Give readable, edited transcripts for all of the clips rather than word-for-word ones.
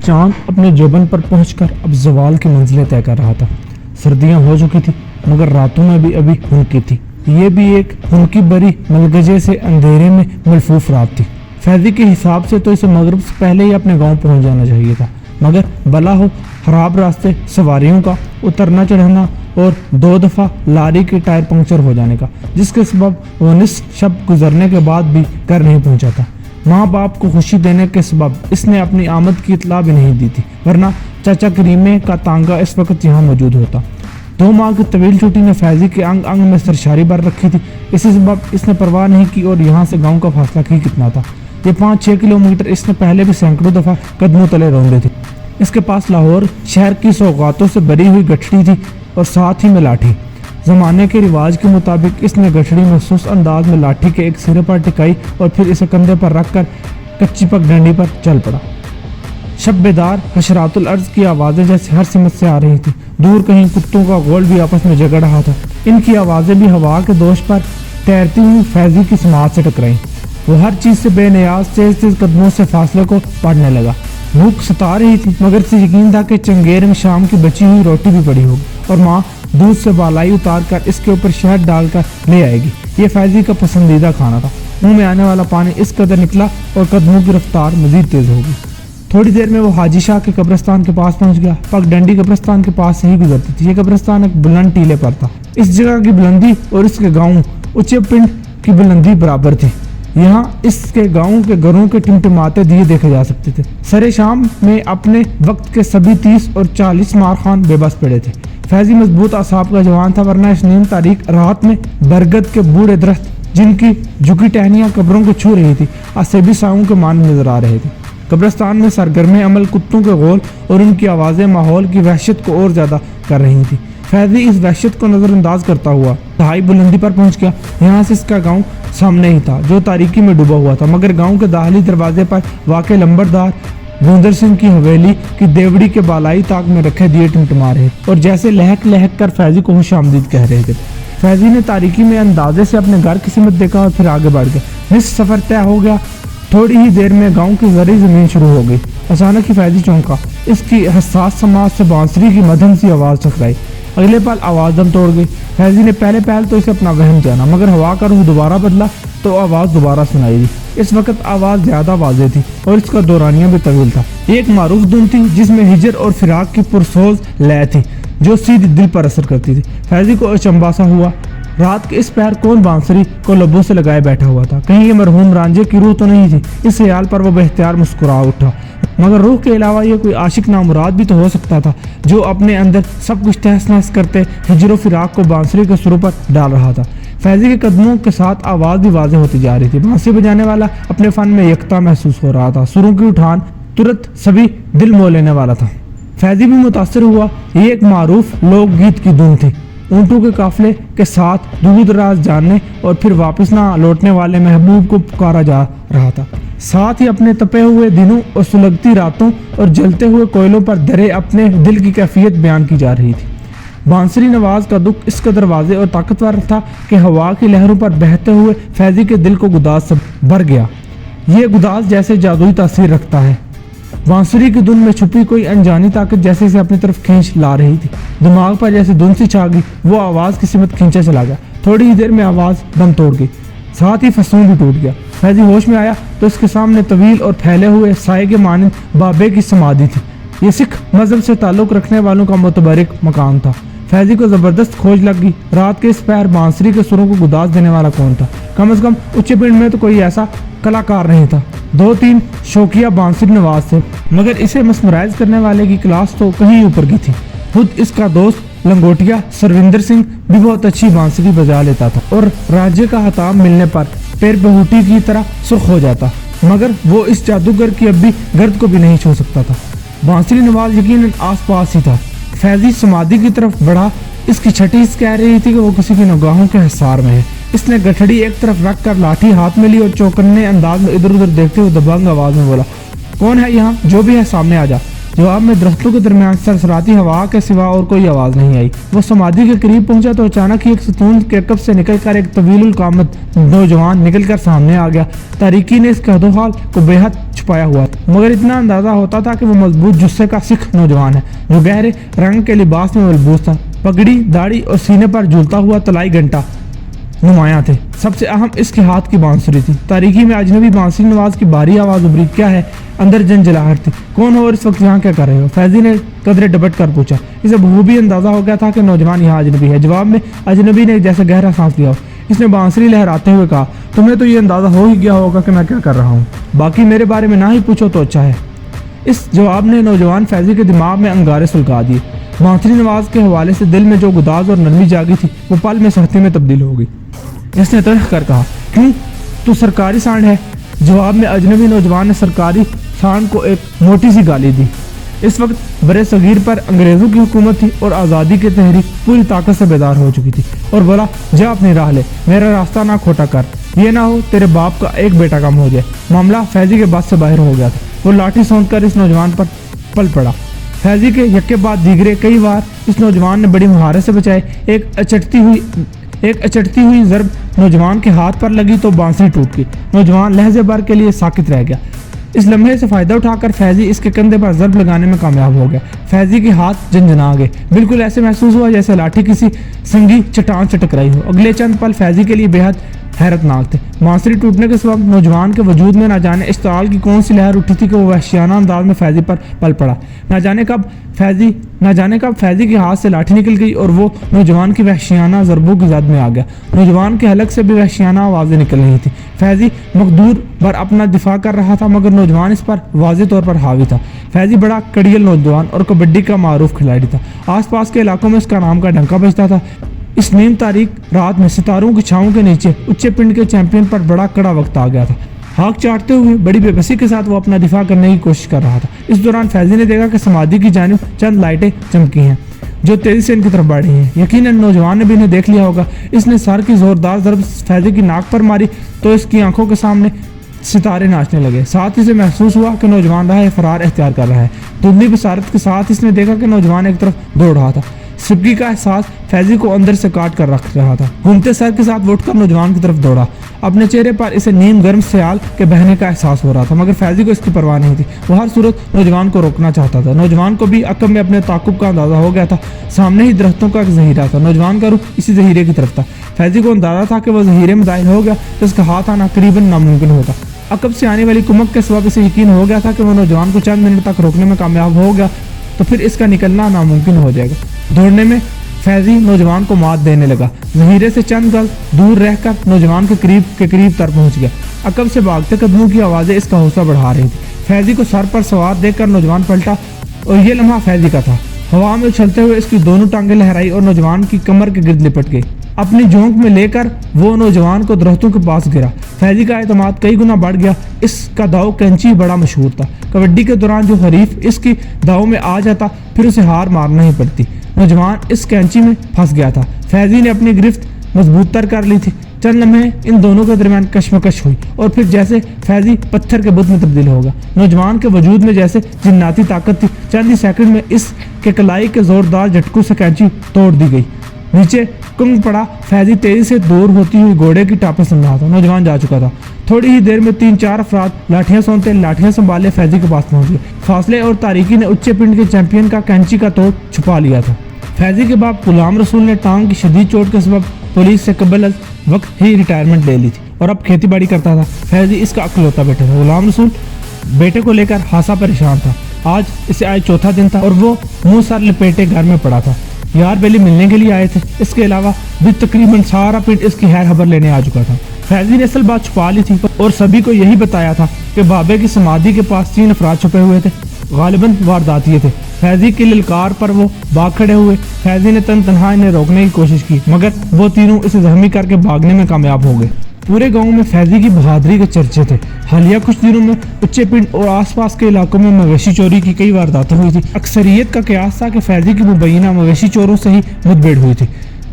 चांद अपने जोबन पर पहुंचकर अब जवाल की मंजिलें तय कर रहा था। सर्दियां हो चुकी थी मगर रातों में भी अभी हुनकी थी। ये भी एक हुनकी बरी मलगजे से अंधेरे में मलफूफ रात थी। फैजी के हिसाब से तो इसे मगरिब से पहले ही अपने गांव पहुंच जाना चाहिए था, मगर भला हो खराब रास्ते, सवारियों का उतरना चढ़ना और 2 दफ़ा लारी के टायर पंक्चर हो जाने का, जिसके सबब वो निस्फ शब गुजरने के बाद भी घर नहीं पहुंचा था। माँ बाप को खुशी देने के सबब इसने अपनी आमद की इतला भी नहीं दी थी, वरना चाचा करीमे का तांगा इस वक्त यहाँ मौजूद होता। 2 माह की तवील छुट्टी ने फैजी के अंग अंग में सरशारी भर रखी थी। इसी सबब इसने परवाह नहीं की और यहाँ से गाँव का फासला ही कितना था। ये 5-6 किलोमीटर इसने पहले भी सैकड़ों दफ़ा कदमों तले रौंदे थे। इसके पास लाहौर शहर की सौगातों से भरी हुई गठड़ी थी और साथ ही में लाठी। ज़माने के रिवाज के मुताबिक इसने गठड़ी महसूस अंदाज में लाठी के एक सिरे पर टिकाई और फिर इसे कंधे पर रखकर कच्ची पगडंडी पर चल पड़ा। शब बेदार हशरातुल अर्ज की आवाज़ें जैसे हर सिमत से आ रही थी। दूर कहीं कुत्तों का गोल भी आपस में झगड़ रहा था। इनकी आवाज़ें भी हवा के दोष पर तैरती हुई फैजी की समाज से टकराई। वो हर चीज़ से बेनियाज तेज कदमों से फासले को पढ़ने लगा। भूख सता रही थी मगर से यकीन था कि चंगेर में शाम की बची हुई रोटी भी पड़ी होगी और माँ दूध से बालाई उतार कर इसके ऊपर शहद डालकर ले आएगी। ये फैजी का पसंदीदा खाना था। मुंह में आने वाला पानी इस कदर निकला और कदमों की रफ्तार मजीद तेज हो गई। थोड़ी देर में वो हाजी शाह के कब्रिस्तान के पास पहुंच गया। पगडंडी कब्रिस्तान के पास से ही गुजरती थी। ये कब्रिस्तान एक बुलंद टीले पर था। इस जगह की बुलंदी और इसके गाँव ऊंचे पिंड की बुलंदी बराबर थी। यहाँ इसके गाँव के घरों के टिमटिमाते दिए देखे जा सकते थे। सरे शाम में अपने वक्त के सभी 30 और 40 मारखान बेबस पड़े थे। फैजी मजबूत असाब का जवान था, वरना इस नीम तारीख रात में बरगद के बूढ़े दरख्त जिनकी झुकी टहनियां कब्रों को छू रही थी असेबी साओं के मान नजर आ रहे थे। कब्रिस्तान में सरगर्मे अमल कुत्तों के गोल और उनकी आवाज़ें माहौल की वहशत को और ज़्यादा कर रही थी। फैजी इस वहशत को नज़रअंदाज करता हुआ दहाई बुलंदी पर पहुंच गया। यहाँ से इसका गांव सामने ही था जो तारीकी में डूबा हुआ था, मगर गांव के दाखिली दरवाजे पर वाक़ लंबरदार गुंदर सिंह की हवेली की देवड़ी के बालाई ताक में रखे दिए टिमटिमा रहे और जैसे लहक लहक कर फैजी को खुशामदीद कह रहे थे। फैजी ने तारीकी में अंदाजे से अपने घर की सिमत देखा और फिर आगे बढ़ गया। निस्फ सफ़र तय हो गया। थोड़ी ही देर में गांव की ज़री ज़मीन शुरू हो गई। अचानक ही फैजी चौंका। इसकी हसास समाज से बांसुरी की मध्यम सी आवाज़ टकराई। अगले पल आवाज़ दम तोड़ गई। फैजी ने पहले तो इसे अपना वहम जाना, मगर हवा का रुख दोबारा बदला तो आवाज़ दोबारा सुनाई दी। इस वक्त आवाज़ ज़्यादा वाज़ेह थी और इसका दौरानिया भी तवील था। एक मारूफ धुन थी जिसमें हिजर और फिराक की पुरसोज लय थी जो सीधे दिल पर असर करती थी। फैजी को अचंभा सा हुआ। रात के इस पैर कौन बांसुरी को लबों से लगाए बैठा हुआ था? कहीं ये मरहूम रांझे की रूह तो नहीं थी? इस ख्याल पर वो बेख्तियार मुस्कुरा उठा। मगर रूह के अलावा ये कोई आशिक नामुराद भी तो हो सकता था जो अपने अंदर सब कुछ तहस नहस करते हिजर फिराक को बांसुरी के सुरों पर डाल रहा था। फैजी के कदमों के साथ आवाज़ भी वाज़ेह होती जा रही थी। बांसुरी बजाने वाला अपने फन में यकता महसूस हो रहा था। सुरों की उठान तुरंत सभी दिल मोह लेने वाला था। फैजी भी मुतासर हुआ। ये एक मारूफ लोकगीत की धुन थी। ऊँटों के काफिले के साथ दूर दराज जाने और फिर वापस ना लौटने वाले महबूब को पुकारा जा रहा था। साथ ही अपने तपे हुए दिनों और सुलगती रातों और जलते हुए कोयलों पर धरे अपने दिल की कैफियत बयान की जा रही थी। बांसुरी नवाज का दुख इस कदर वाज़ेह और ताकतवर था कि हवा की लहरों पर बहते हुए फैजी के दिल को गुदाज से भर गया। ये गुदाज जैसे जादुई तासीर रखता है। बांसुरी की धुन में छुपी कोई अनजानी ताकत जैसे इसे अपनी तरफ खींच ला रही थी। दिमाग पर जैसे धुन सी छा गई। वो आवाज़ की सिमत खींचा चला गया। थोड़ी ही देर में आवाज़ दम तोड़ गई, साथ ही फसूल भी टूट गया। फैजी होश में आया तो इसके सामने तवील और फैले हुए साए के मानंद बाबे की समाधि थी। ये सिख मजहब से ताल्लुक़ रखने वालों का मुतबरिक मकान था। फैजी को ज़बरदस्त खोज लग गई। रात के इस पैर बांसुरी के सुरों को गुदाज देने वाला कौन था? कम से कम उच्च पिंड में तो कोई ऐसा कलाकार नहीं था। 2-3 शौकिया बांसुरी नवाज थे, मगर इसे मस्मराइज करने वाले की क्लास तो कहीं ऊपर की थी। खुद इसका दोस्त लंगोटिया सरविंदर सिंह भी बहुत अच्छी बांसुरी बजा लेता था और राज्य का खिताब मिलने पर पैर बहूटी की तरह सुर्ख हो जाता, मगर वो इस जादूगर की अब भी गर्द को भी नहीं छू सकता था। बांसुरी नवाज यकीनन आस पास ही था। फैजी समाधि की तरफ बढ़ा। इसकी छठी इस कह रही थी कि वो किसी की निगाहों के हिसार में है। इसने गठड़ी एक तरफ रख कर लाठी हाथ में ली और चौकन्ने अंदाज में इधर उधर देखते हुए दबंग आवाज में बोला, कौन है यहाँ? जो भी है सामने आ जा। जवाब में दरख्तों के दरमियान सरसराती हवा के सिवा और कोई आवाज़ नहीं आई। वो समाधि के करीब पहुंचा तो अचानक ही एक सतून के कब से निकलकर एक तवील कामत नौजवान निकलकर सामने आ गया। तारीकी ने इसके हदोहाल को बेहद छुपाया हुआ था, मगर इतना अंदाजा होता था कि वो मजबूत जुस्से का सिख नौजवान है जो गहरे रंग के लिबास में मलबूस था। पगड़ी, दाढ़ी और सीने पर झूलता हुआ तलाई घंटा नुमाया थे। सबसे अहम इसके हाथ की बांसुरी थी। तारीकी में अजनबी बांसुरी नवाज की भारी आवाज़ उभरी। क्या है? अंदर जंजलाहट थी। कौन हो और इस वक्त यहाँ क्या कर रहे हो? फैजी ने कदरे डबट कर पूछा। इसे बखूबी अंदाजा हो गया था कि नौजवान यहाँ अजनबी है। जवाब में अजनबी ने जैसे गहरा सांस लिया हो। इसने बांसुरी लहराते हुए कहा, तुम्हें तो ये अंदाजा हो ही गया होगा कि मैं क्या कर रहा हूँ, बाकी मेरे बारे में ना ही पूछो तो अच्छा है। इस जवाब ने नौजवान फैजी के दिमाग में अंगारे सुलगा दिए। बांसुरी नवाज के हवाले से दिल में जो गुदाज और नरमी जागी थी वो पल में सख्ती में तब्दील हो गई। इसने तर्क कर कहा, क्यों, तू सरकारी सांड है? जवाब में अजनबी नौजवान ने सरकारी सांड को एक मोटी सी गाली दी। इस वक्त बरे सगीर पर अंग्रेज़ों की हुकूमत थी और आज़ादी की तहरीक पूरी ताकत से बेदार हो चुकी थी और बोला, जा अपनी राह ले, मेरा रास्ता ना खोटा कर, ये ना हो तेरे बाप का एक बेटा कम हो जाए। मामला फैजी के बस से बाहर हो गया था। वो लाठी सौंध कर इस नौजवान पर पल पड़ा। फैजी के यक्के बाद दीगरे कई बार इस नौजवान ने बड़ी महारत से बचाए। एक अचटती हुई ज़रब नौजवान के हाथ पर लगी तो बांसुरी टूट गई। नौजवान लहजे भर के लिए साकित रह गया। इस लम्हे से फ़ायदा उठाकर फैजी इसके कंधे पर ज़रब लगाने में कामयाब हो गया। फैजी के हाथ झंझना गए। बिल्कुल ऐसे महसूस हुआ जैसे लाठी किसी संगी चट्टान से टकराई हो। अगले चंद पल फैजी के लिए बेहद हैरतनाक थे। बांसुरी टूटने के सबब नौजवान के वजूद में न जाने इश्ताल की कौन सी लहर उठी थी कि वो वहशियाना अंदाज में फैजी पर पल पड़ा। न जाने कब फैजी के हाथ से लाठी निकल गई और वो नौजवान की वहशियाना ज़रबों की जद में आ गया। नौजवान के हलक से भी वहशियाना आवाज़ें निकल रही थी। फैजी मकदूर पर अपना दिफा कर रहा था, मगर नौजवान इस पर वाज़े तौर पर हावी था। फैजी बड़ा कड़ियल नौजवान और कबड्डी का मारूफ खिलाड़ी था। आसपास के इलाकों में उसका नाम का डंका बजता था। इस नीम तारीख रात में सितारों की छाँव के नीचे उच्चे पिंड के चैंपियन पर बड़ा कड़ा वक्त आ गया था। हाथ चाटते हुए बड़ी बेबसी के साथ वो अपना दिफा करने की कोशिश कर रहा था। इस दौरान फैजी ने देखा कि समाधि की जानिब चंद लाइटें चमकी हैं जो तेजी से इनकी तरफ बढ़ रही हैं। यकीनन नौजवान ने भी इन्हें देख लिया होगा। इसने सर की जोरदार ज़रब फैजी की नाक पर मारी तो इसकी आंखों के सामने सितारे नाचने लगे। साथ ही से महसूस हुआ कि नौजवान राह फरार इख्तियार कर रहा है। धुंधली बसारत के साथ इसने देखा कि नौजवान एक तरफ दौड़ रहा था। सिबगी का एहसास फैजी को अंदर से काट कर रख रहा था। घूमते सर के साथ उठकर नौजवान की तरफ दौड़ा। अपने चेहरे पर इसे नीम गर्म स्याल के बहने का एहसास हो रहा था, मगर फैजी को इसकी परवाह नहीं थी। वो हर सूरत नौजवान को रोकना चाहता था। नौजवान को भी अकब में अपने ताकुब का अंदाजा हो गया था। सामने ही दरख्तों का एक जहीरा था। नौजवान का रुख इसी जहीरे की तरफ था। फैजी को अंदाजा था कि वह जहीरे में दाखिल हो गया तो इसका हाथ आना करीबन नामुमकिन होगा। अकब से आने वाली कुमक के सबब इसे यकीन हो गया था कि वह नौजवान को चंद मिनट तक रोकने में कामयाब हो गया तो फिर इसका निकलना नामुमकिन हो जाएगा। दौड़ने में फैजी नौजवान को मात देने लगा। जहीरे से चंद गज दूर रहकर नौजवान के करीब तर पहुंच गया। अकब से भागते कदमों की आवाज़ें इसका हौसला बढ़ा रही थी। फैजी को सर पर सवार देखकर नौजवान पलटा और ये लम्हा फैजी का था। हवा में उछलते हुए इसकी दोनों टांगें लहराई और नौजवान की कमर के गिर्द लिपट गई। अपनी झोंक में लेकर वो नौजवान को दरख्तों के पास गिरा। फैजी का एतमाद कई गुना बढ़ गया। इसका दाव कैंची बड़ा मशहूर था। कबड्डी के दौरान जो हरीफ इसकी दाव में आ जाता फिर उसे हार मारना ही पड़ती। नौजवान इस कैंची में फंस गया था। फैजी ने अपनी गिरफ्त मजबूत तर कर ली थी। चंद लम्हे इन दोनों के दरमियान कशमकश हुई और फिर जैसे फैजी पत्थर के बुत में तब्दील होगा। नौजवान के वजूद में जैसे जिन्नाती ताकत थी। चंद ही सेकंड में इस के कलाई के जोरदार झटकों से कैंची तोड़ दी गई। नीचे कुंग पड़ा। फैजी तेजी से दूर होती हुई घोड़े की टापें सुन रहा था। नौजवान जा चुका था। थोड़ी ही देर में 3-4 अफराद लाठियां संभाले फैजी के पास पहुंच गए। फासले और तारीकी ने उच्चे पिंड के चैंपियन का कैंची का तोड़ छुपा लिया था। फैजी के बाप गुलाम रसूल ने टांग की शदीद चोट के सबब पुलिस से कबल वक्त ही रिटायरमेंट ले ली थी और अब खेती बाड़ी करता था। फैजी इसका अकलौता बेटा था। गुलाम रसूल बेटे को लेकर खासा परेशान था। आज इसे आज चौथा दिन था और वो मुंह सर लपेटे घर में पड़ा था। यार बेली मिलने के लिए आए थे। इसके अलावा भी तकरीबन सारा पिंड इसकी खैर खबर लेने आ चुका था। फैजी ने असल बात छुपा ली थी और सभी को यही बताया था कि बाबे की समाधि के पास 3 अफराद छुपे हुए थे, गालिबन वारदातिये थे। फैजी की ललकार पर वो भाग खड़े हुए। फैजी ने तनहा इन्हें रोकने की कोशिश की, मगर वो तीनों इसे जख्मी करके भागने में कामयाब हो गए। पूरे गांव में फैजी की बहादुरी के चर्चे थे। हालिया कुछ दिनों में उच्चे पिंड और आसपास के इलाकों में मवेशी चोरी की कई वारदातें हुई थी। अक्सरियत का कयास था कि फैजी की मुबैना मवेशी चोरों से ही मुठभेड़ हुई थी।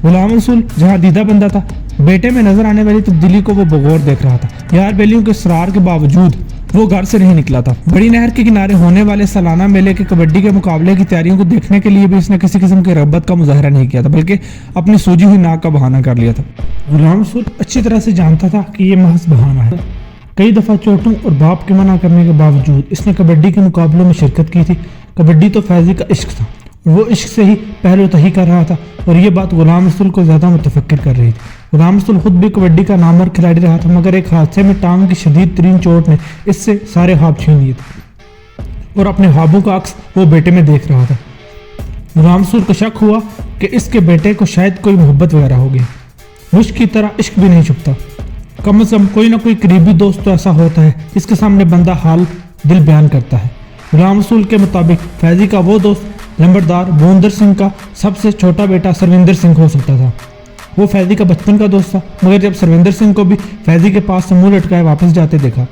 गुलाम रसूल जहाँ दीदा बंदा था, बेटे में नजर आने वाली तब्दीली को वो बगौर देख रहा था। यार बेलियों के इसरार के बावजूद وہ گھر سے نہیں نکلا تھا۔ بڑی نہر کے کنارے ہونے والے سالانہ میلے کے کبڈی کے مقابلے کی تیاریوں کو دیکھنے کے لیے بھی اس نے کسی قسم کی رغبت کا مظاہرہ نہیں کیا تھا، بلکہ اپنی سوجی ہوئی ناک کا بہانہ کر لیا تھا۔ غلام رسول اچھی طرح سے جانتا تھا کہ یہ محض بہانہ ہے۔ کئی دفعہ چوٹوں اور باپ کے منع کرنے کے باوجود اس نے کبڈی کے مقابلوں میں شرکت کی تھی۔ کبڈی تو فیضی کا عشق تھا، وہ عشق سے ہی پہلو تہی کر رہا تھا، اور یہ بات غلام رسول کو زیادہ متفکر کر رہی تھی۔ غلام رسول خود بھی کبڈی کا نامور کھلاڑی رہا تھا، مگر ایک حادثے میں ٹانگ کی شدید ترین چوٹ نے اس سے سارے خواب چھین لیے تھے، اور اپنے خوابوں کا عکس وہ بیٹے میں دیکھ رہا تھا۔ غلام رسول کو شک ہوا کہ اس کے بیٹے کو شاید کوئی محبت وغیرہ ہو گئی۔ مشک کی طرح عشق بھی نہیں چھپتا، کم از کم کوئی نہ کوئی قریبی دوست تو ایسا ہوتا ہے جس کے سامنے بندہ حال دل بیان کرتا ہے۔ غلام رسول کے مطابق فیضی کا وہ دوست لمبردار بوندر سنگھ کا سب سے چھوٹا بیٹا سروندر سنگھ ہو سکتا تھا۔ وہ فیضی کا بچپن کا دوست تھا، مگر جب سروندر سنگھ کو بھی فیضی کے پاس سے منہ لٹکائے واپس جاتے دیکھا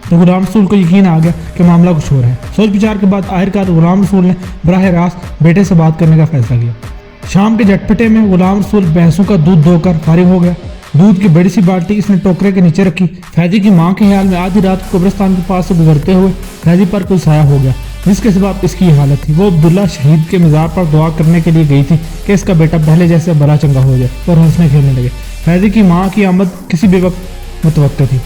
تو غلام رسول کو یقین آ گیا کہ معاملہ کچھ اور ہے۔ سوچ بچار کے بعد آخرکار غلام رسول نے براہ راست بیٹے سے بات کرنے کا فیصلہ کیا۔ شام کے جھٹپٹے میں غلام رسول بھینسوں کا دودھ دھو کر فارغ ہو گیا۔ دودھ کی بڑی سی بالٹی اس نے ٹوکرے کے نیچے رکھی۔ فیضی کی ماں کے خیال میں آدھی رات کو قبرستان کے پاس سے گزرتے ہوئے فیضی پر کوئی سایہ ہو گیا، جس کے سبب اس کی حالت تھی۔ وہ عبداللہ شہید کے مزار پر دعا کرنے کے لیے گئی تھی کہ اس کا بیٹا پہلے جیسے بڑا چنگا ہو جائے اور ہنسنے کھیلنے لگے۔ فیضی کی ماں کی آمد کسی بھی وقت متوقع تھی۔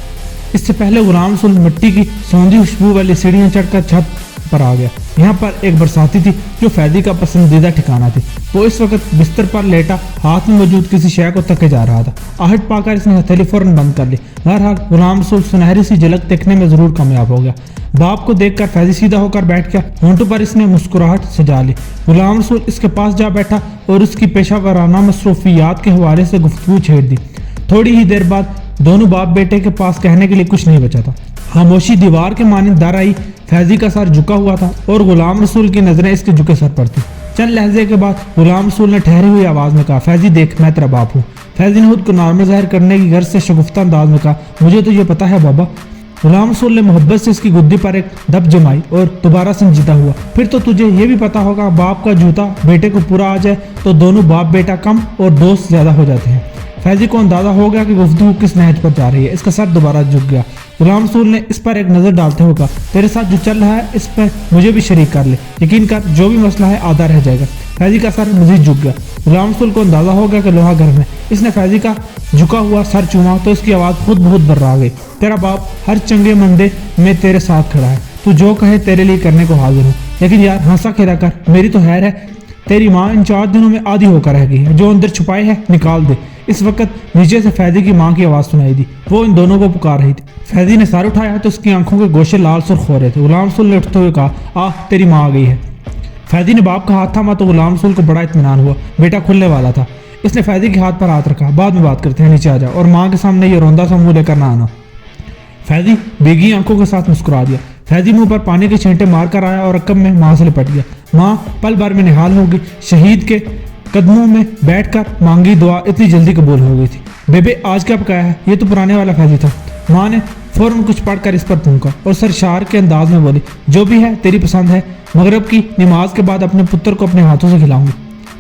اس سے پہلے غلام رسول مٹی کی سوندھی خوشبو والی سیڑھیاں چڑھ کر چھت پر آ گیا۔ یہاں پر ایک برساتی تھی جو فیضی کا پسندیدہ ٹھکانہ تھی۔ وہ اس وقت بستر پر لیٹا ہاتھ میں موجود کسی شے کو تکے جا رہا تھا۔ آہٹ پا کر اس نے ہتھیلی فوراً بند کر لی۔ بہرحال غلام رسول سنہری سی جھلک دیکھنے میں ضرور کامیاب ہو گیا۔ باپ کو دیکھ کر فیضی سیدھا ہو کر بیٹھ گیا، ہونٹوں پر اس نے مسکراہٹ سجا لی۔ غلام رسول اس کے پاس جا بیٹھا اور اس کی پیشہ ورانہ مصروفیات کے حوالے سے گفتگو چھیڑ دی۔ تھوڑی ہی دیر بعد دونوں باپ بیٹے کے پاس کہنے کے لیے کچھ نہیں بچا تھا۔ خاموشی دیوار کے مانند در آئی۔ فیضی کا سر جھکا ہوا تھا اور غلام رسول کی نظریں اس کے جھکے سر پر تھی۔ چند لہجے کے بعد غلام رسول نے ٹھہری ہوئی آواز میں کہا، فیضی دیکھ، میں تیرا باپ ہوں۔ فیضی نے خود کو نارمل ظاہر کرنے کی غرض سے شگفتہ انداز میں کہا، مجھے تو یہ پتا ہے بابا۔ غلام رسول نے محبت سے اس کی گدی پر ایک دب جمائی اور دوبارہ سنجیدہ ہوا، پھر تو تجھے یہ بھی پتا ہوگا باپ کا جوتا بیٹے کو پورا آ جائے تو دونوں باپ بیٹا کم اور دوست زیادہ ہو جاتے ہیں۔ فیضی کو اندازہ ہو گیا کہ گفتگو کس نہج پر جا رہی ہے۔ اس کا سر دوبارہ جھک گیا۔ غلام رسول نے اس پر ایک نظر ڈالتے ہوئے کہا، تیرے ساتھ جو چل رہا ہے اس پر مجھے بھی شریک کر لے، یقین کر جو بھی مسئلہ ہے آدھا رہ جائے گا۔ فیضی کا سر مزید جھک گیا۔ غلام رسول کو اندازہ ہو گیا کہ لوہا گرم ہے۔ اس نے فیضی کا جھکا ہوا سر چوما تو اس کی آواز خود بہت برا گئی، تیرا باپ ہر چنگے مندے میں تیرے ساتھ کھڑا ہے، تو جو کہے تیرے لیے کرنے کو حاضر ہوں، لیکن یار ہنسا کھیلا کر، میری تو خیر ہے تیری ماں ان 4 دنوں میں آدھی ہو کر رہ گئی ہے، جو اندر چھپائے ہے نکال دے۔ اس وقت نیچے سے فیضی کی ماں کی آواز سنائی دی، وہ ان دونوں کو پکار رہی تھی۔ فیضی نے سر اٹھایا تو اس کی آنکھوں کے گوشے لال سرخ ہو رہے تھے۔ غلام رسول نے اٹھتے ہوئے کہا، تیری ماں آ گئی ہے۔ فیضی نے باپ کا ہاتھ تھاما تو غلام رسول کو بڑا اطمینان ہوا، بیٹا کھلنے والا تھا۔ اس نے فیضی کے ہاتھ پر ہاتھ رکھا، بعد میں بات کرتے ہیں، نیچے آ جا اور ماں کے سامنے یہ روندا سا منہ لے کر نہ آنا۔ فیضی بیگی آنکھوں کے ساتھ مسکرا دیا۔ فیضی منہ پر پانی کے چھینٹے مار کر آیا اور رقم میں ماں سے لپٹ گیا۔ ماں پل بھر میں نہال ہوگی، شہید کے قدموں میں بیٹھ کر مانگی دعا اتنی جلدی قبول ہو گئی تھی۔ بیبے آج کیا پکایا ہے؟ یہ تو پرانے والا فیضی تھا۔ ماں نے فوراً کچھ پڑھ کر اس پر پھونکا اور سرشار کے انداز میں بولی، جو بھی ہے تیری پسند ہے، مغرب کی نماز کے بعد اپنے پتر کو اپنے ہاتھوں سے کھلاؤں گی۔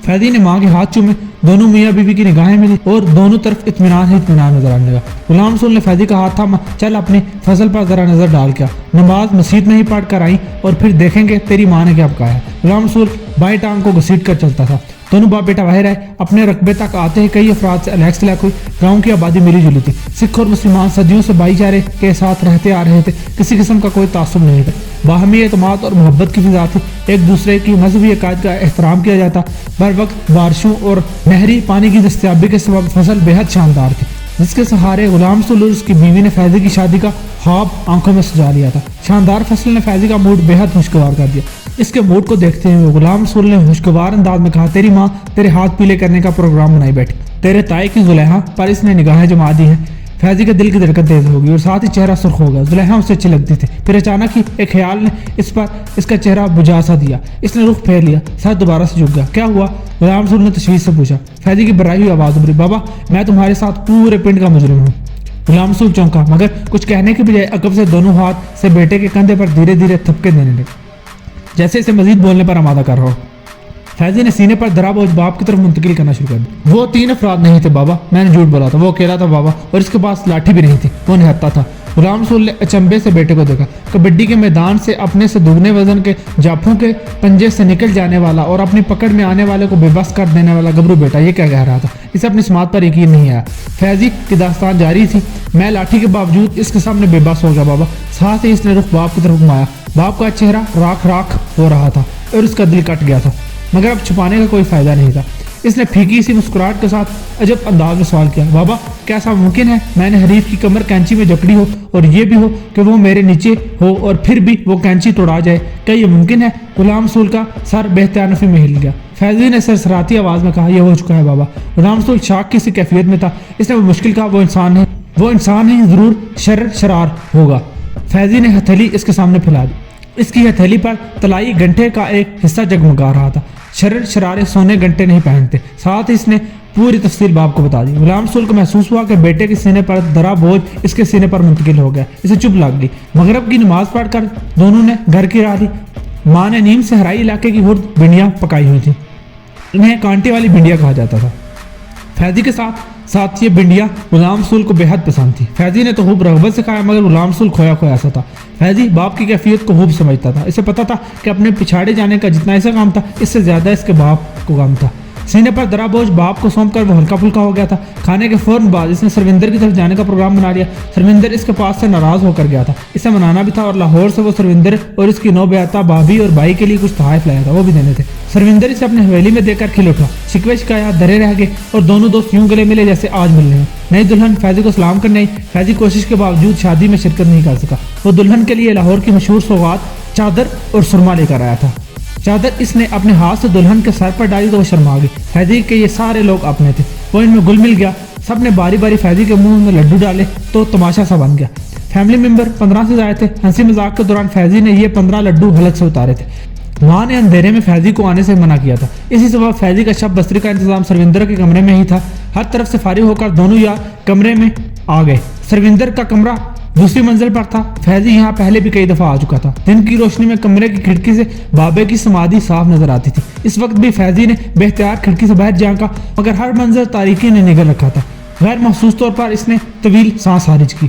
فیضی نے ماں کے ہاتھ چومے، دونوں میاں بیوی کی نگاہیں ملی اور دونوں طرف اطمینان ہی اطمینان نظر آنے لگا۔ غلام رسول نے فیضی کا ہاتھ تھاما، چل اپنی فصل پر ذرا نظر ڈال کیا، نماز مسجد میں ہی پڑھ کر آئی اور پھر دیکھیں گے تیری ماں نے کیا پکایا ہے۔ غلام رسول بائیں ٹانگ کو گھسیٹ کر چلتا تھا۔ دونوں باپ بیٹا باہر آئے۔ اپنے رقبے تک آتے ہی کئی افراد سے الگ سلگ ہوئی۔ گاؤں کی آبادی ملی جلی تھی۔ سکھ اور مسلمان صدیوں سے بھائی چارے کے ساتھ رہتے آ رہے تھے، کسی قسم کا کوئی تعصب نہیں تھا، باہمی اعتماد اور محبت کی فضا تھی، ایک دوسرے کی مذہبی عقائد کا احترام کیا جاتا۔ بر وقت بارشوں اور نہری پانی کی دستیابی کے سبب فصل بےحد شاندار تھی، جس کے سہارے غلام رسول اور اس کی بیوی نے فیضی کی شادی کا خواب آنکھوں میں سجا لیا تھا۔ شاندار فصل نے فیضی کا موڈ بےحد خوشگوار کر دیا۔ اس کے موڈ کو دیکھتے ہوئے غلام رسول نے خوشگوار انداز میں کہا، تیری ماں تیرے ہاتھ پیلے کرنے کا پروگرام بنائی بیٹھی، تیرے تائی کی زلیخا پر اس نے نگاہیں جما دی ہیں۔ فیضی کے دل کی دھڑکن تیز ہوگی اور ساتھ ہی چہرہ سرخ ہو گیا۔ زلیخا اسے اچھی لگتی تھی، پھر اچانک ہی ایک خیال نے اس کا چہرہ بجھا سا دیا۔ اس نے رخ پھیر لیا، سر دوبارہ سے جھک گیا۔ کیا ہوا؟ غلام رسول نے تشویش سے پوچھا۔ فیضی کی برائی ہوئی آواز ابھری، بابا میں تمہارے ساتھ پورے پنڈ کا مجرم ہوں۔ غلام رسول چونکا، مگر کچھ کہنے کے بجائے عقب سے دونوں ہاتھ سے بیٹے کے کندھے پر دھیرے دھیرے تھپکے دینے لگے، جیسے اسے مزید بولنے پر آمادہ کر رہا ہو۔ فیضی نے سینے پر دھرا بوجھ باپ کی طرف منتقل کرنا شروع کر دیا۔ وہ 3 افراد نہیں تھے بابا، میں نے جھوٹ بولا تھا، وہ اکیلا تھا بابا، اور اس کے پاس لاٹھی بھی نہیں تھی، وہ نہتا تھا۔ غلام رسول نے اچنبے سے بیٹے کو دیکھا۔ کبڈی کے میدان سے اپنے سے دگنے وزن کے جاپوں کے پنجے سے نکل جانے والا اور اپنی پکڑ میں آنے والے کو بے بس کر دینے والا گبرو بیٹا یہ کیا کہہ رہا تھا؟ اسے اپنی سماعت پر یقین نہیں آیا۔ فیضی کی داستان جاری تھی۔ میں لاٹھی کے باوجود اس کے سامنے بے بس ہو گیا بابا۔ ساتھ ہی اس نے رخ باپ کی طرف گھمایا۔ باپ کا چہرہ راکھ راکھ ہو رہا تھا اور اس کا دل کٹ گیا تھا، مگر اب چھپانے کا کوئی فائدہ نہیں تھا۔ اس نے پھیکی سی مسکراہٹ کے ساتھ عجب انداز میں سوال کیا، بابا کیا ایسا ممکن ہے میں نے حریف کی کمر کینچی میں جکڑی ہو اور یہ بھی ہو کہ وہ میرے نیچے ہو اور پھر بھی وہ کینچی توڑا جائے؟ کیا یہ ممکن ہے؟ غلام رسول کا سر بے اختیار میں ہل گیا۔ فیضی نے سرسراتی آواز میں کہا، یہ ہو چکا ہے بابا۔ غلام رسول شاک کی سی کیفیت میں تھا۔ اس نے وہ مشکل کہا، وہ انسان ہے ضرور شرار ہوگا۔ فیضی نے ہتھیلی اس کے سامنے پھیلا دی۔ اس کی ہتھیلی پر طلائی گھنٹے کا ایک حصہ جگمگا رہا تھا۔ شرارے سونے گھنٹے نہیں پہنتے۔ ساتھ ہی اس نے پوری تفصیل باپ کو بتا دی۔ غلام رسول کو محسوس ہوا کہ بیٹے کے سینے پر درا بوجھ اس کے سینے پر منتقل ہو گیا۔ اسے چپ لگ گئی۔ مغرب کی نماز پڑھ کر دونوں نے گھر کی راہ لی۔ ماں نے نیم صحرائی علاقے کی ہرد بھنڈیاں پکائی ہوئی تھیں۔ انہیں کانٹے والی بھنڈیاں کہا جاتا تھا۔ فیضی کے ساتھ یہ بھنڈیاں غلام رسول کو بے حد پسند تھی۔ فیضی نے تو خوب رغبت سے کھایا، مگر غلام رسول کھویا سا تھا۔ فیضی باپ کی کیفیت کو خوب سمجھتا تھا۔ اسے پتا تھا کہ اپنے پچھاڑے جانے کا جتنا اسے غم تھا، اس سے زیادہ اس کے باپ کو غم تھا۔ سینے پر درا بوجھ باپ کو سونپ کر وہ ہلکا پھلکا ہو گیا تھا۔ کھانے کے فوراً بعد اس نے سروندر کی طرف جانے کا پروگرام بنا لیا۔ سروندر اس کے پاس سے ناراض ہو کر گیا تھا۔ اسے منانا بھی تھا اور لاہور سے وہ سروندر اور اس کی نو بیعتہ بھابھی اور بھائی کے لیے کچھ تحائف لایا تھا، وہ بھی دینے تھے۔ سروندر اسے اپنے حویلی میں دے کر کھل اٹھا۔ شکوے شکایات دھرے رہ گئے اور دونوں دوست یوں گلے ملے جیسے آج مل رہے ہیں۔ نئی دلہن فیضی کو سلام کرنے آئی۔ فیضی کوشش کے باوجود شادی میں شرکت نہیں کر سکا۔ وہ دلہن کے لیے لاہور کی مشہور سوغات چادر اور سرما لے کر آیا تھا۔ چادر اس نے اپنے ہاتھ سے دلہن کے سر پر ڈالی تو وہ شرما گئی۔ فیضی کے یہ سارے لوگ اپنے تھے، وہ ان میں گل مل گیا۔ سب نے باری باری فیضی کے منہ میں لڈو ڈالے تو تماشا سا بن گیا۔ فیملی ممبر 15 سے زائد تھے۔ ہنسی مذاق کے دوران فیضی نے یہ 15 لڈو حلق سے اتارے تھے۔ ماں نے اندھیرے میں فیضی کو آنے سے منع کیا تھا۔ اسی سبب فیضی کا شب بستری کا انتظام سروندر کے کمرے میں ہی تھا۔ ہر طرف سے فارغ ہو کر دونوں یار کمرے میں آ گئے۔ سروندر کا کمرہ دوسری منزل پر تھا۔ فیضی یہاں پہلے بھی کئی دفعہ آ چکا تھا۔ دن کی روشنی میں کمرے کی کھڑکی سے بابے کی سمادھی صاف نظر آتی تھی۔ اس وقت بھی فیضی نے بے اختیار کھڑکی سے باہر جھانکا، مگر ہر منظر تاریکی نے نگل رکھا تھا۔ غیر محسوس طور پر اس نے طویل سانس خارج کی۔